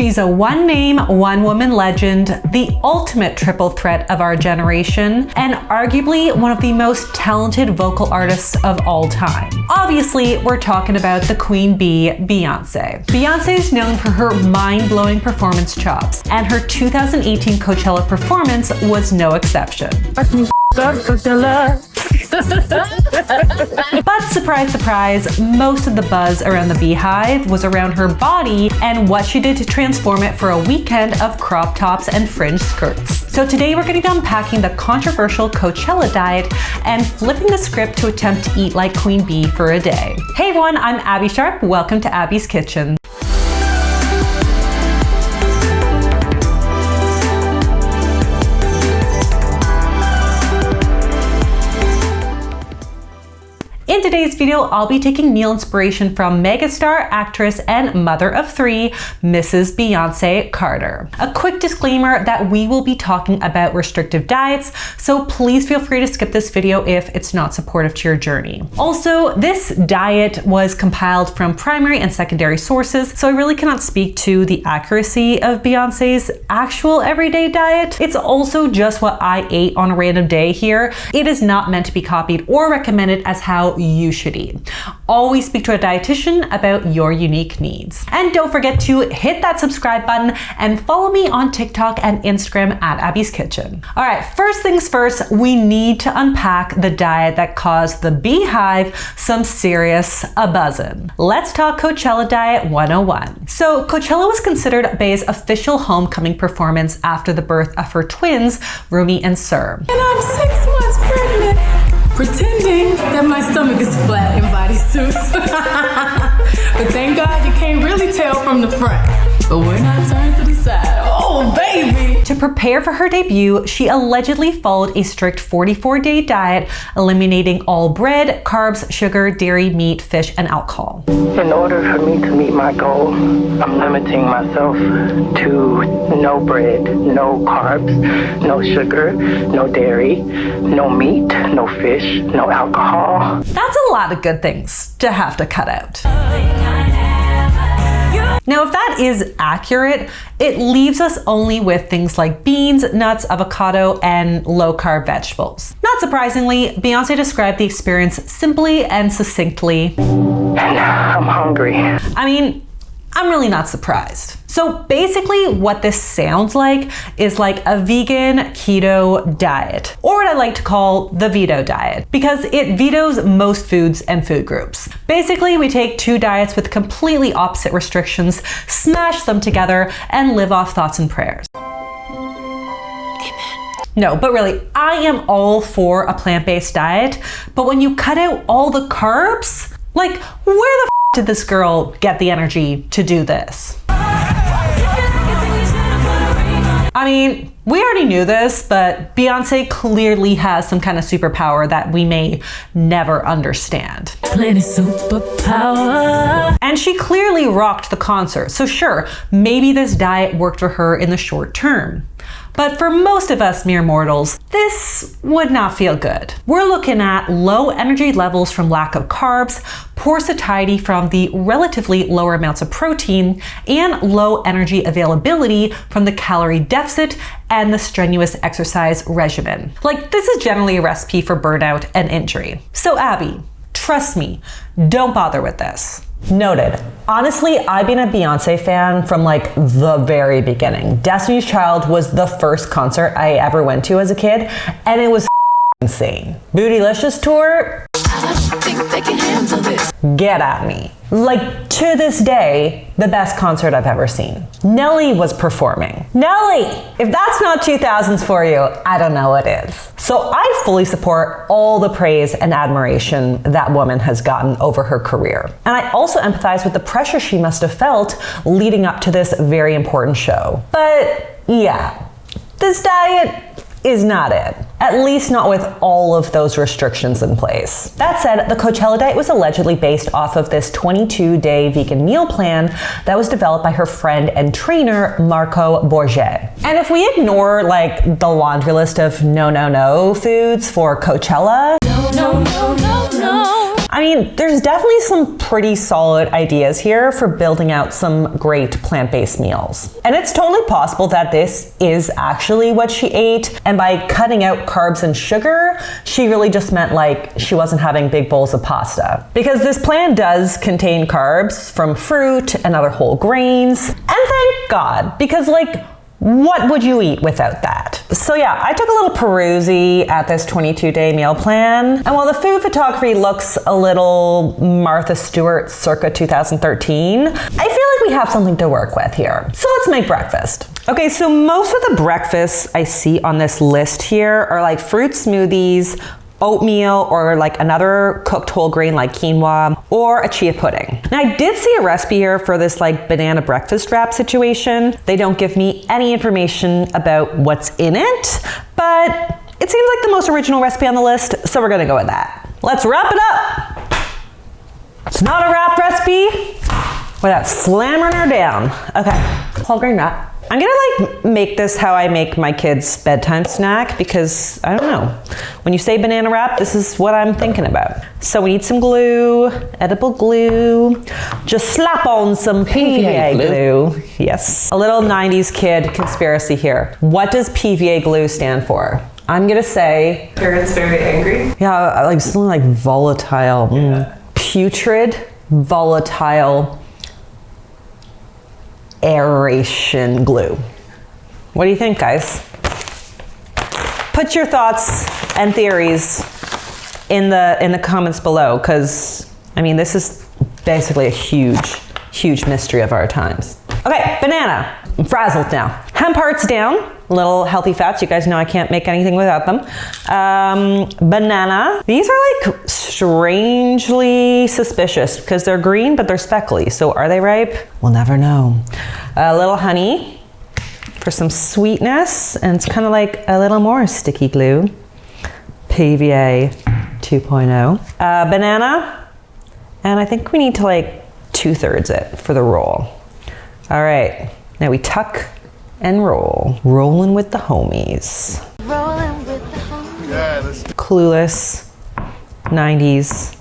She's a one name, one woman legend, the ultimate triple threat of our generation, and arguably one of the most talented vocal artists of all time. Obviously, we're talking about the Queen Bee, Beyoncé. Beyoncé is known for her mind-blowing performance chops, and her 2018 Coachella performance was no exception. But surprise, surprise, most of the buzz around the Beehive was around her body and what she did to transform it for a weekend of crop tops and fringe skirts. So today we're going to be unpacking the controversial Coachella diet and flipping the script to attempt to eat like Queen Bee for a day. Hey everyone, I'm Abbey Sharp. Welcome to Abby's Kitchen. In today's video, I'll be taking meal inspiration from megastar, actress, and mother of three, Mrs. Beyoncé Carter. A quick disclaimer that we will be talking about restrictive diets, so please feel free to skip this video if it's not supportive to your journey. Also, this diet was compiled from primary and secondary sources, so I really cannot speak to the accuracy of Beyoncé's actual everyday diet. It's also just what I ate on a random day here. It is not meant to be copied or recommended as how you should eat. Always speak to a dietitian about your unique needs. And don't forget to hit that subscribe button and follow me on TikTok and Instagram at Abby's Kitchen. All right, first things first, we need to unpack the diet that caused the Beehive some serious buzzing. Let's talk Coachella Diet 101. So Coachella was considered Bey's official homecoming performance after the birth of her twins, Rumi and Sir. And I'm 6 months pregnant, pretending that my stomach is flat in bodysuits. But thank God you can't really tell from the front. But when I turn to the side, oh baby! To prepare for her debut, she allegedly followed a strict 44-day diet, eliminating all bread, carbs, sugar, dairy, meat, fish, and alcohol. In order for me to meet my goal, I'm limiting myself to no bread, no carbs, no sugar, no dairy, no meat, no fish, no alcohol. That's a lot of good things to have to cut out. Now, if that is accurate, it leaves us only with things like beans, nuts, avocado, and low-carb vegetables. Not surprisingly, Beyoncé described the experience simply and succinctly. And I'm hungry. I mean, I'm really not surprised. So basically what this sounds like is like a vegan keto diet, or what I like to call the veto diet, because it vetoes most foods and food groups. Basically, we take two diets with completely opposite restrictions, smash them together, and live off thoughts and prayers. No, but really, I am all for a plant-based diet, but when you cut out all the carbs, like where the did this girl get the energy to do this? I mean, we already knew this, but Beyoncé clearly has some kind of superpower that we may never understand. Planet superpower. And she clearly rocked the concert, so sure, maybe this diet worked for her in the short term. But for most of us mere mortals, this would not feel good. We're looking at low energy levels from lack of carbs, poor satiety from the relatively lower amounts of protein, and low energy availability from the calorie deficit and the strenuous exercise regimen. Like, this is generally a recipe for burnout and injury. So Abby, trust me, don't bother with this. Noted. Honestly, I've been a Beyoncé fan from like the very beginning. Destiny's Child was the first concert I ever went to as a kid, and it was insane. Bootylicious tour? I think they can handle this. Get at me. Like, to this day, the best concert I've ever seen. Nelly was performing. Nelly! If that's not 2000s for you, I don't know what is. So I fully support all the praise and admiration that woman has gotten over her career. And I also empathize with the pressure she must have felt leading up to this very important show. But yeah, this diet is not it. At least not with all of those restrictions in place. That said, the Coachella diet was allegedly based off of this 22-day vegan meal plan that was developed by her friend and trainer, Marco Bourget. And if we ignore like the laundry list of no foods for Coachella, No. I mean, there's definitely some pretty solid ideas here for building out some great plant-based meals. And it's totally possible that this is actually what she ate, and by cutting out carbs and sugar, she really just meant like she wasn't having big bowls of pasta. Because this plan does contain carbs from fruit and other whole grains, and thank God, because like, what would you eat without that? So yeah, I took a little perusey at this 22-day meal plan. And while the food photography looks a little Martha Stewart circa 2013, I feel like we have something to work with here. So let's make breakfast. Okay, so most of the breakfasts I see on this list here are like fruit smoothies, oatmeal, or like another cooked whole grain like quinoa, or a chia pudding. Now I did see a recipe here for this like banana breakfast wrap situation. They don't give me any information about what's in it, but it seems like the most original recipe on the list, so we're gonna go with that. Let's wrap it up. It's not a wrap recipe without slamming her down. Okay, whole grain wrap. I'm gonna like make this how I make my kids' bedtime snack because I don't know. When you say banana wrap, this is what I'm thinking about. So we need some glue, edible glue. Just slap on some PVA glue. Yes. A little 90s kid conspiracy here. What does PVA glue stand for? I'm gonna say Parents very angry. yeah, like something like volatile. Yeah. Putrid, volatile, aeration glue. What do you think, guys? Put your thoughts and theories in the comments below, because I mean, this is basically a huge mystery of our times. Okay, banana. I'm frazzled now. Hemp hearts down. Little healthy fats. You guys know I can't make anything without them. Banana. These are like strangely suspicious because they're green, but they're speckly. So are they ripe? We'll never know. A little honey for some sweetness. And it's kind of like a little more sticky glue. PVA 2.0. Banana. And I think we need to like 2/3 it for the roll. All right, now we tuck and roll. Rolling with the homies. Rolling with the homies. Yeah, Clueless 90s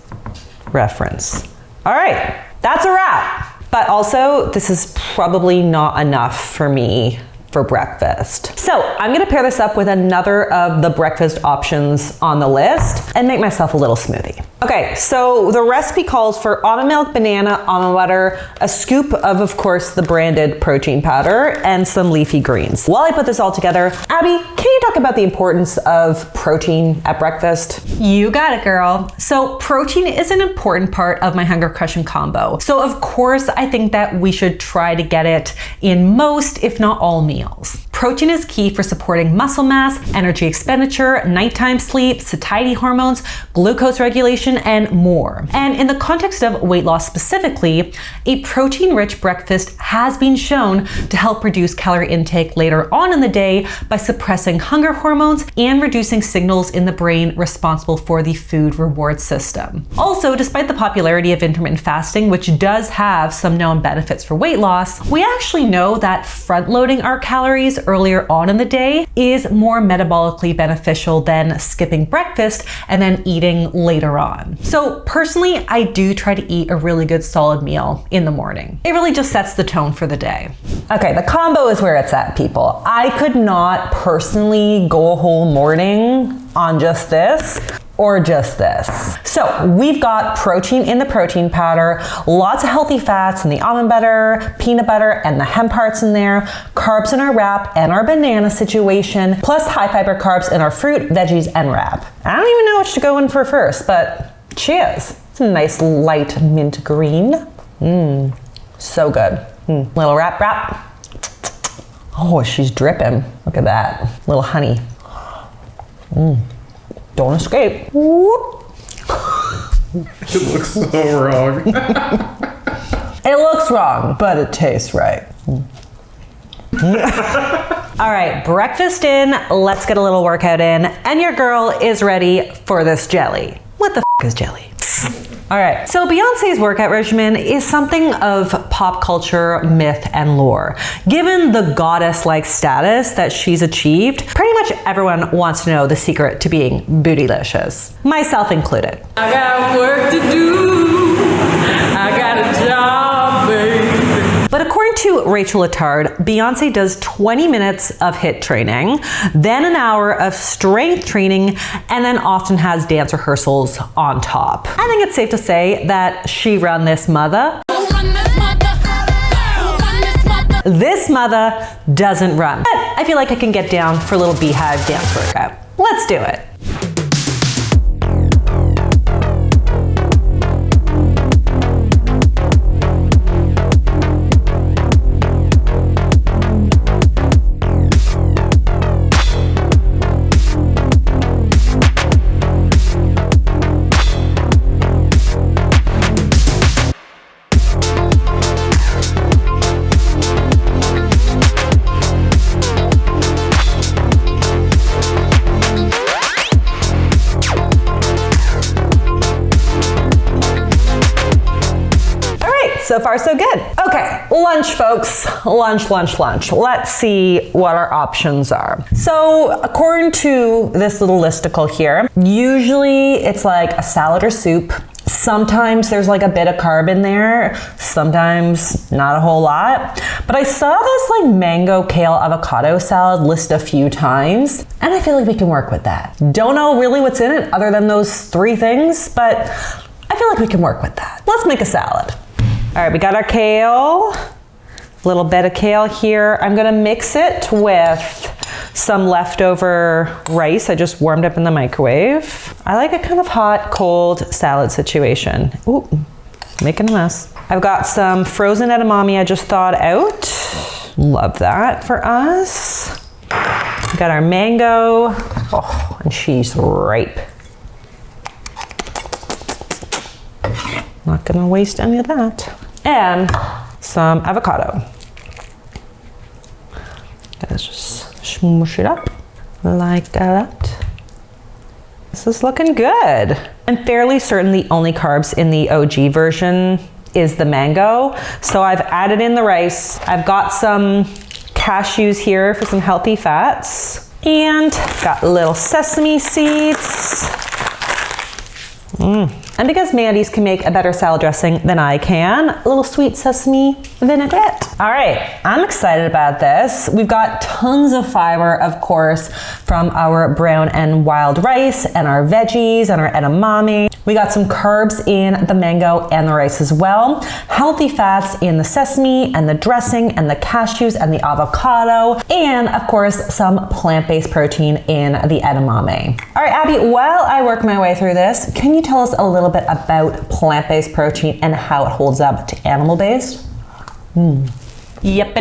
reference. All right, that's a wrap. But also, this is probably not enough for me for breakfast. So I'm gonna pair this up with another of the breakfast options on the list and make myself a little smoothie. Okay, so the recipe calls for almond milk, banana, almond butter, a scoop of course, the branded protein powder, and some leafy greens. While I put this all together, Abby, can you talk about the importance of protein at breakfast? You got it, girl. So protein is an important part of my hunger crushing combo. So of course, I think that we should try to get it in most, if not all meals. Protein is key for supporting muscle mass, energy expenditure, nighttime sleep, satiety hormones, glucose regulation, and more. And in the context of weight loss specifically, a protein-rich breakfast has been shown to help reduce calorie intake later on in the day by suppressing hunger hormones and reducing signals in the brain responsible for the food reward system. Also, despite the popularity of intermittent fasting, which does have some known benefits for weight loss, we actually know that front-loading our calories earlier on in the day is more metabolically beneficial than skipping breakfast and then eating later on. So personally, I do try to eat a really good solid meal in the morning. It really just sets the tone for the day. Okay, the combo is where it's at, people. I could not personally go a whole morning on just this or just this. So we've got protein in the protein powder, lots of healthy fats in the almond butter, peanut butter, and the hemp hearts in there, carbs in our wrap and our banana situation, plus high fiber carbs in our fruit, veggies, and wrap. I don't even know which to go in for first, but cheers. It's a nice light mint green. So good. Little wrap. Oh, she's dripping. Look at that. Little honey. Don't escape. Whoop. it looks so wrong. It looks wrong, but it tastes right. All right, breakfast in, let's get a little workout in, and your girl is ready for this jelly. What the is jelly? All right, so Beyonce's workout regimen is something of pop culture myth and lore. Given the goddess-like status that she's achieved, pretty much everyone wants to know the secret to being bootylicious, myself included. I got work to do. I got a job, baby. But according to Rachel Attard, Beyoncé does 20 minutes of HIIT training, then an hour of strength training, and then often has dance rehearsals on top. I think it's safe to say that she run this mother. This mother doesn't run. But I feel like I can get down for a little beehive dance workout. Let's do it. So far, so good. Okay, lunch, folks. Lunch. Let's see what our options are. So, according to this little listicle here, usually it's like a salad or soup. Sometimes there's like a bit of carb in there, sometimes not a whole lot. But I saw this like mango, kale, avocado salad list a few times, and I feel like we can work with that. Don't know really what's in it other than those three things, but I feel like we can work with that. Let's make a salad. All right, we got our kale, a little bit of kale here. I'm gonna mix it with some leftover rice I just warmed up in the microwave. I like a kind of hot, cold salad situation. Ooh, making a mess. I've got some frozen edamame I just thawed out. Love that for us. We got our mango, oh, and she's ripe. Not gonna waste any of that. And some avocado. Let's just smoosh it up like that. This is looking good. I'm fairly certain the only carbs in the OG version is the mango. So I've added in the rice. I've got some cashews here for some healthy fats. And got little sesame seeds. And because Mandy's can make a better salad dressing than I can, a little sweet sesame vinaigrette. All right, I'm excited about this. We've got tons of fiber, of course, from our brown and wild rice and our veggies and our edamame. We got some carbs in the mango and the rice as well. Healthy fats in the sesame and the dressing and the cashews and the avocado. And of course, some plant-based protein in the edamame. All right, Abby, while I work my way through this, can you tell us a little bit about plant-based protein and how it holds up to animal-based? Yep.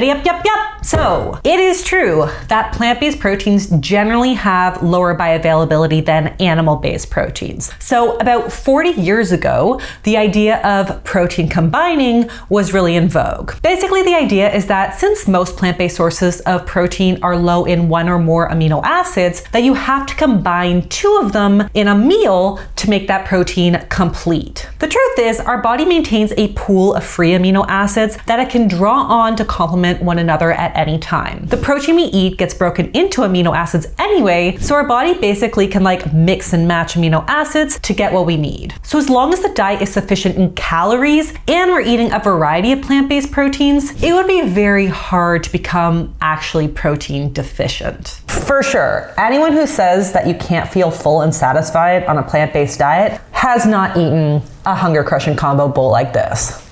So it is true that plant-based proteins generally have lower bioavailability than animal-based proteins. So about 40 years ago, the idea of protein combining was really in vogue. Basically, the idea is that since most plant-based sources of protein are low in one or more amino acids, that you have to combine two of them in a meal to make that protein complete. The truth is, our body maintains a pool of free amino acids that it can draw on to complement one another at any time. The protein we eat gets broken into amino acids anyway, so our body basically can like mix and match amino acids to get what we need. So as long as the diet is sufficient in calories and we're eating a variety of plant-based proteins, it would be very hard to become actually protein deficient. For sure, anyone who says that you can't feel full and satisfied on a plant-based diet has not eaten a hunger-crushing combo bowl like this.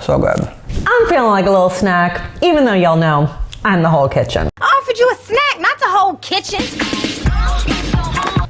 So good. I'm feeling like a little snack, even though y'all know I'm the whole kitchen. I offered you a snack, not the whole kitchen.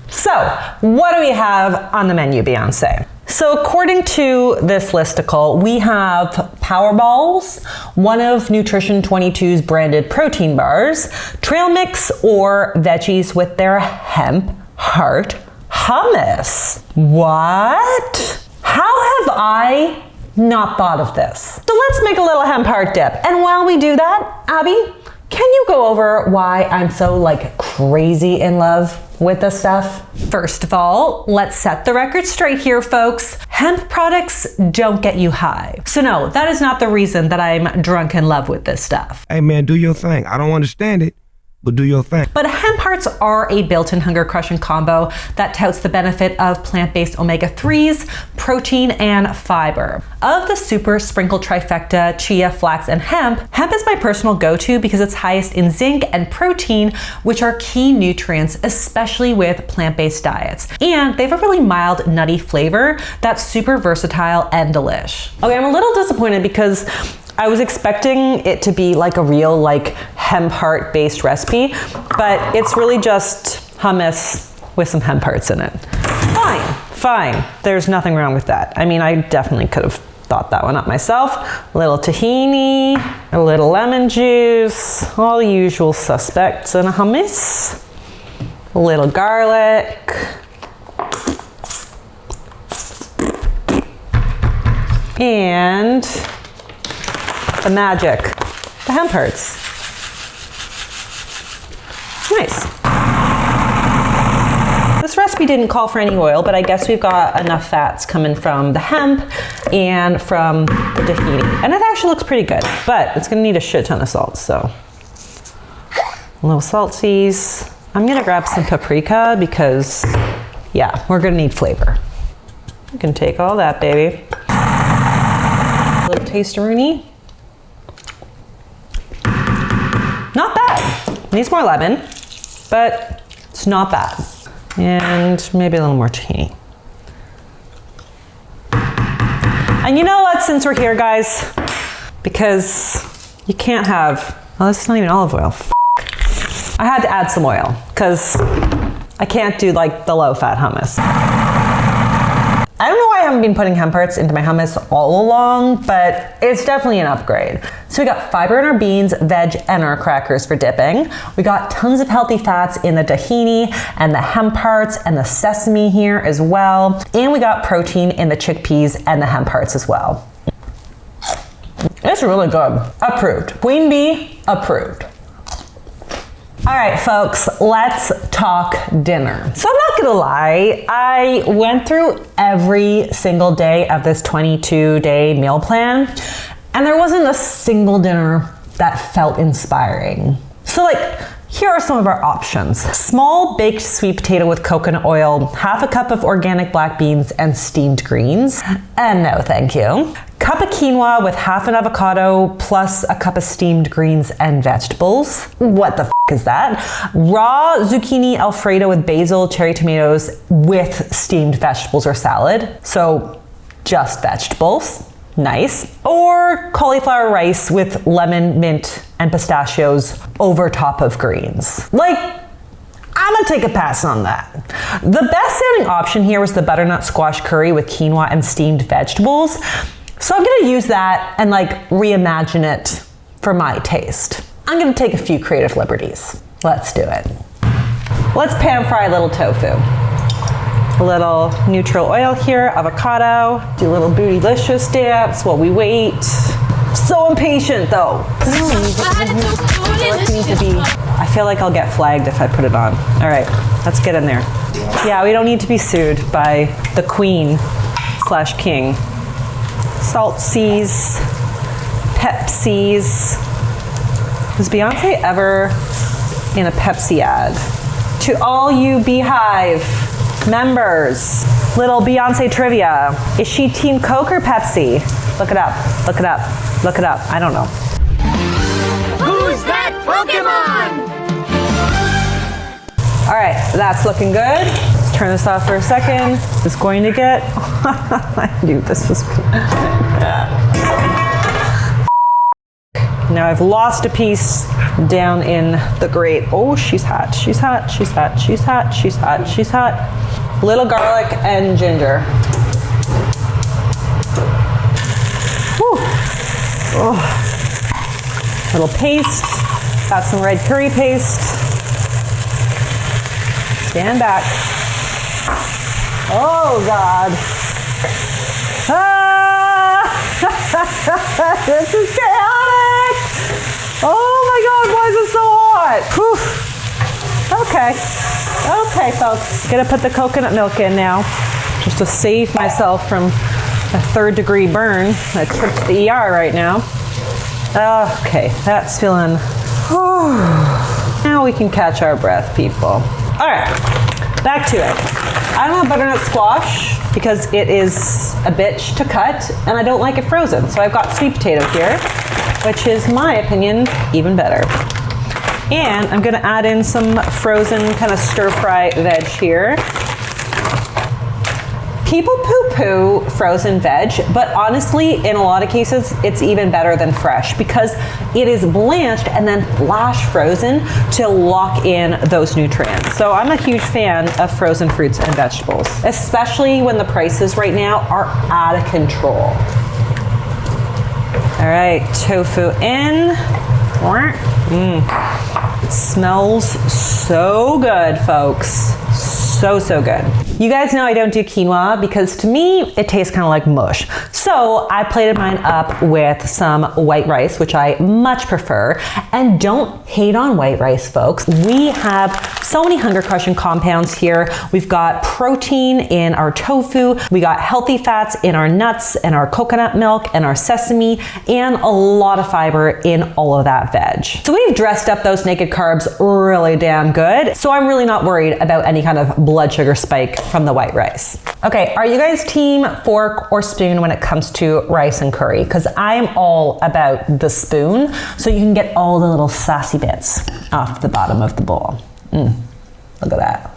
So, what do we have on the menu, Beyoncé? So according to this listicle, we have Power Balls, one of Nutrition 22's branded protein bars, trail mix, or veggies with their hemp heart hummus. What? How have I not thought of this? So let's make a little hemp heart dip. And while we do that, Abby, can you go over why I'm so like crazy in love with this stuff? First of all, let's set the record straight here, folks. Hemp products don't get you high. So no, that is not the reason that I'm drunk in love with this stuff. Hey man, do your thing. I don't understand it, but do your thing. But hemp hearts are a built-in hunger crushing combo that touts the benefit of plant-based omega-3s, protein, and fiber. Of the super sprinkle trifecta, chia, flax, and hemp is my personal go-to because it's highest in zinc and protein, which are key nutrients, especially with plant-based diets. And they have a really mild, nutty flavor that's super versatile and delish. Okay, I'm a little disappointed because I was expecting it to be like a real hemp heart based recipe, but it's really just hummus with some hemp hearts in it. Fine. There's nothing wrong with that. I mean, I definitely could have thought that one up myself. A little tahini, a little lemon juice, all the usual suspects in a hummus. A little garlic. And the magic, the hemp hearts. Nice. This recipe didn't call for any oil, but I guess we've got enough fats coming from the hemp and from the tahini. And it actually looks pretty good, but it's gonna need a shit ton of salt, so. A little saltsies. I'm gonna grab some paprika because, yeah, we're gonna need flavor. You can take all that, baby. A little taste-a-rooney. Not bad. Needs more lemon, but it's not bad. And maybe a little more tahini. And you know what, since we're here, guys, because you can't have, oh, this is not even olive oil. I had to add some oil because I can't do the low-fat hummus. I don't know why I haven't been putting hemp hearts into my hummus all along, but it's definitely an upgrade. So we got fiber in our beans, veg, and our crackers for dipping. We got tons of healthy fats in the tahini and the hemp hearts and the sesame here as well. And we got protein in the chickpeas and the hemp hearts as well. It's really good. Approved. Queen bee, approved. All right, folks, let's talk dinner. So I'm not gonna lie, I went through every single day of this 22-day meal plan, and there wasn't a single dinner that felt inspiring. So here are some of our options. Small baked sweet potato with coconut oil, half a cup of organic black beans, and steamed greens. And no, thank you. Cup of quinoa with half an avocado plus a cup of steamed greens and vegetables. What the f is that? Raw zucchini alfredo with basil, cherry tomatoes with steamed vegetables or salad. So just vegetables. Nice. Or cauliflower rice with lemon, mint, and pistachios over top of greens. I'm gonna take a pass on that. The best sounding option here was the butternut squash curry with quinoa and steamed vegetables. So I'm gonna use that and reimagine it for my taste. I'm gonna take a few creative liberties. Let's do it. Let's pan fry a little tofu. A little neutral oil here, avocado, do a little bootylicious dance while we wait. So impatient though. I feel like I'll get flagged if I put it on. All right, let's get in there. Yeah, we don't need to be sued by the queen/king. Saltsies, Pepsis. Was Beyonce ever in a Pepsi ad? To all you Beehive members, little Beyonce trivia. Is she Team Coke or Pepsi? Look it up, look it up, look it up. I don't know. Who's that Pokemon? All right, that's looking good. Let's turn this off for a second. It's going to get, I knew this was Now I've lost a piece down in the grate. Oh, she's hot, she's hot, she's hot, she's hot, she's hot, she's hot. Little garlic and ginger. Whew. Oh. Little paste. Got some red curry paste. Stand back. Oh God. Ah! This is chaotic. Oh my God, why is it so hot? Whew. Okay. Okay, folks. Gonna put the coconut milk in now, just to save myself from a 3rd-degree burn. A trip to the ER right now. Okay, that's feeling. Now we can catch our breath, people. All right, back to it. I don't have butternut squash because it is a bitch to cut and I don't like it frozen. So I've got sweet potato here, which is, my opinion, even better. And I'm gonna add in some frozen kind of stir fry veg here. People poo-poo frozen veg, but honestly, in a lot of cases, it's even better than fresh because it is blanched and then flash frozen to lock in those nutrients. So I'm a huge fan of frozen fruits and vegetables, especially when the prices right now are out of control. All right, tofu in. It smells so good, folks. So good. You guys know I don't do quinoa because to me, it tastes kind of like mush. So I plated mine up with some white rice, which I much prefer. And don't hate on white rice, folks. We have so many hunger crushing compounds here. We've got protein in our tofu. We got healthy fats in our nuts and our coconut milk and our sesame, and a lot of fiber in all of that veg. So we've dressed up those naked carbs really damn good. So I'm really not worried about any kind of blood sugar spike from the white rice. Okay, are you guys team fork or spoon when it comes to rice and curry? Because I am all about the spoon, so you can get all the little sassy bits off the bottom of the bowl. Look at that.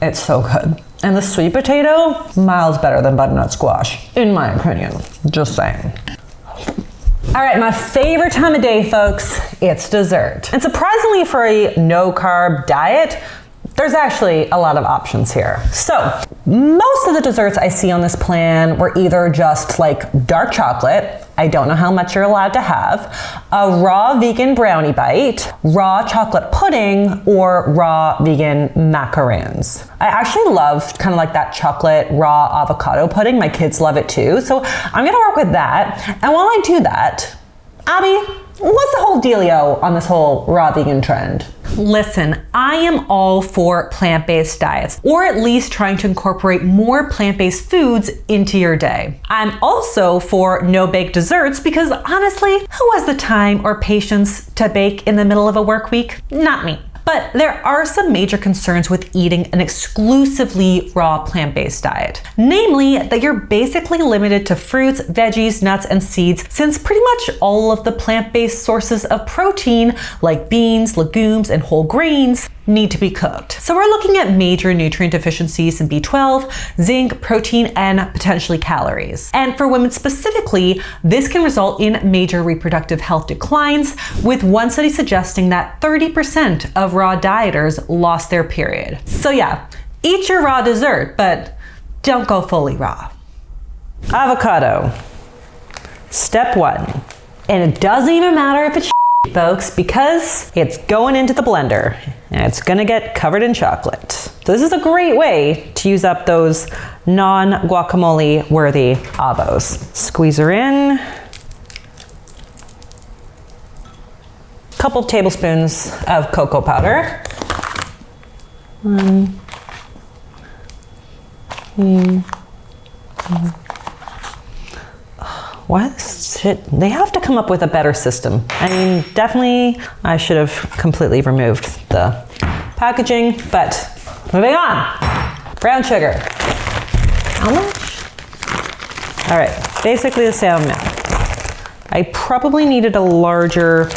It's so good. And the sweet potato, miles better than butternut squash, in my opinion. Just saying. All right, my favorite time of day, folks, it's dessert. And surprisingly for a no carb diet, there's actually a lot of options here. So most of the desserts I see on this plan were either just like dark chocolate, I don't know how much you're allowed to have, a raw vegan brownie bite, raw chocolate pudding, or raw vegan macaroons. I actually love kind of like that chocolate raw avocado pudding. My kids love it too. So I'm gonna work with that. And while I do that, Abby, what's the whole dealio on this whole raw vegan trend? Listen, I am all for plant-based diets, or at least trying to incorporate more plant-based foods into your day. I'm also for no-bake desserts because honestly, who has the time or patience to bake in the middle of a work week? Not me. But there are some major concerns with eating an exclusively raw plant-based diet. Namely, that you're basically limited to fruits, veggies, nuts, and seeds, since pretty much all of the plant-based sources of protein, like beans, legumes, and whole grains, need to be cooked. So we're looking at major nutrient deficiencies in B12, zinc, protein, and potentially calories. And for women specifically, this can result in major reproductive health declines, with one study suggesting that 30% of raw dieters lost their period. So yeah, eat your raw dessert, but don't go fully raw. Avocado. Step 1. And it doesn't even matter if it's folks, because it's going into the blender and it's gonna get covered in chocolate. So this is a great way to use up those non-guacamole worthy avos. Squeeze her in. Couple of tablespoons of cocoa powder. What shit? They have to come up with a better system. I mean, definitely I should have completely removed the packaging, but moving on. Brown sugar. How much? All right, basically the same amount. I probably needed a larger,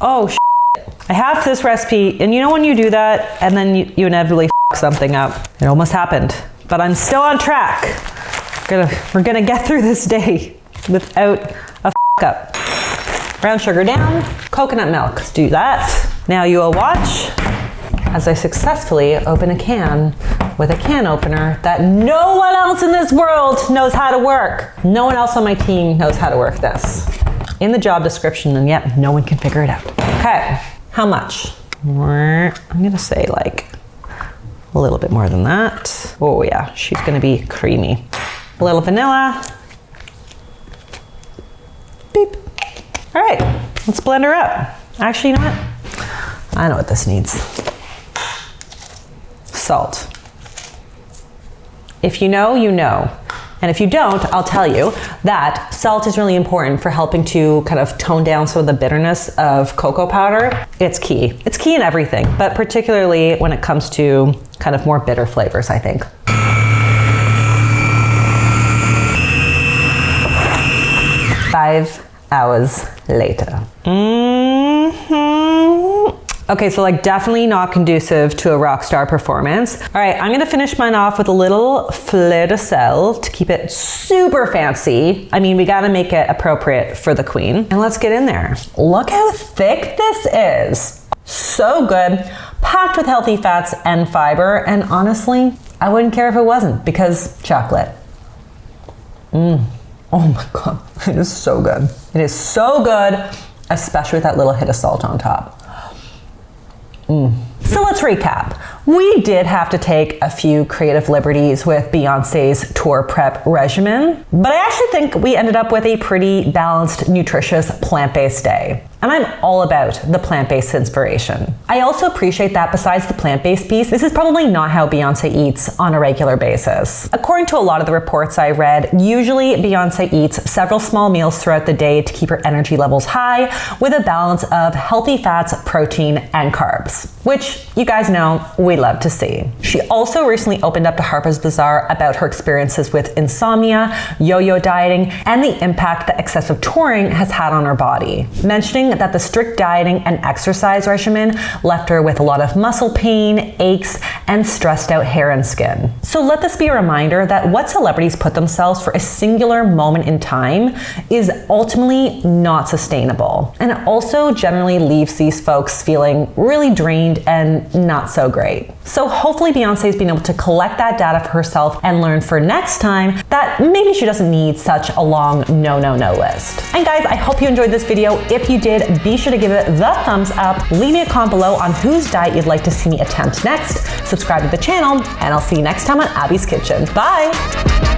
oh shit. I have this recipe, and you know when you do that, and then you inevitably f something up. It almost happened, but I'm still on track. We're gonna get through this day without a f up. Brown sugar down, coconut milk. Let's do that. Now you will watch as I successfully open a can with a can opener that no one else in this world knows how to work. No one else on my team knows how to work this. In the job description, and yet no one can figure it out. Okay, how much? I'm gonna say like a little bit more than that. Oh yeah, she's gonna be creamy. A little vanilla. Beep. All right, let's blend her up. Actually, you know what? I know what this needs. Salt. If you know, you know. And if you don't, I'll tell you that salt is really important for helping to kind of tone down some of the bitterness of cocoa powder. It's key. It's key in everything, but particularly when it comes to kind of more bitter flavors, I think. 5 hours later. Okay, so like definitely not conducive to a rock star performance. All right, I'm gonna finish mine off with a little fleur de sel to keep it super fancy. I mean, we gotta make it appropriate for the queen. And let's get in there. Look how thick this is. So good, packed with healthy fats and fiber. And honestly, I wouldn't care if it wasn't, because chocolate. Oh my God, it is so good. It is so good, especially with that little hit of salt on top. So let's recap. We did have to take a few creative liberties with Beyoncé's tour prep regimen, but I actually think we ended up with a pretty balanced, nutritious, plant-based day. And I'm all about the plant-based inspiration. I also appreciate that besides the plant-based piece, this is probably not how Beyoncé eats on a regular basis. According to a lot of the reports I read, usually Beyoncé eats several small meals throughout the day to keep her energy levels high with a balance of healthy fats, protein, and carbs, which you guys know we love to see. She also recently opened up to Harper's Bazaar about her experiences with insomnia, yo-yo dieting, and the impact that excessive touring has had on her body, mentioning that the strict dieting and exercise regimen left her with a lot of muscle pain, aches, and stressed out hair and skin. So let this be a reminder that what celebrities put themselves for a singular moment in time is ultimately not sustainable. And it also generally leaves these folks feeling really drained and not so great. So hopefully Beyoncé's been able to collect that data for herself and learn for next time that maybe she doesn't need such a long no list. And guys, I hope you enjoyed this video. If you did, be sure to give it the thumbs up. Leave me a comment below on whose diet you'd like to see me attempt next. Subscribe to the channel, and I'll see you next time on Abby's Kitchen. Bye!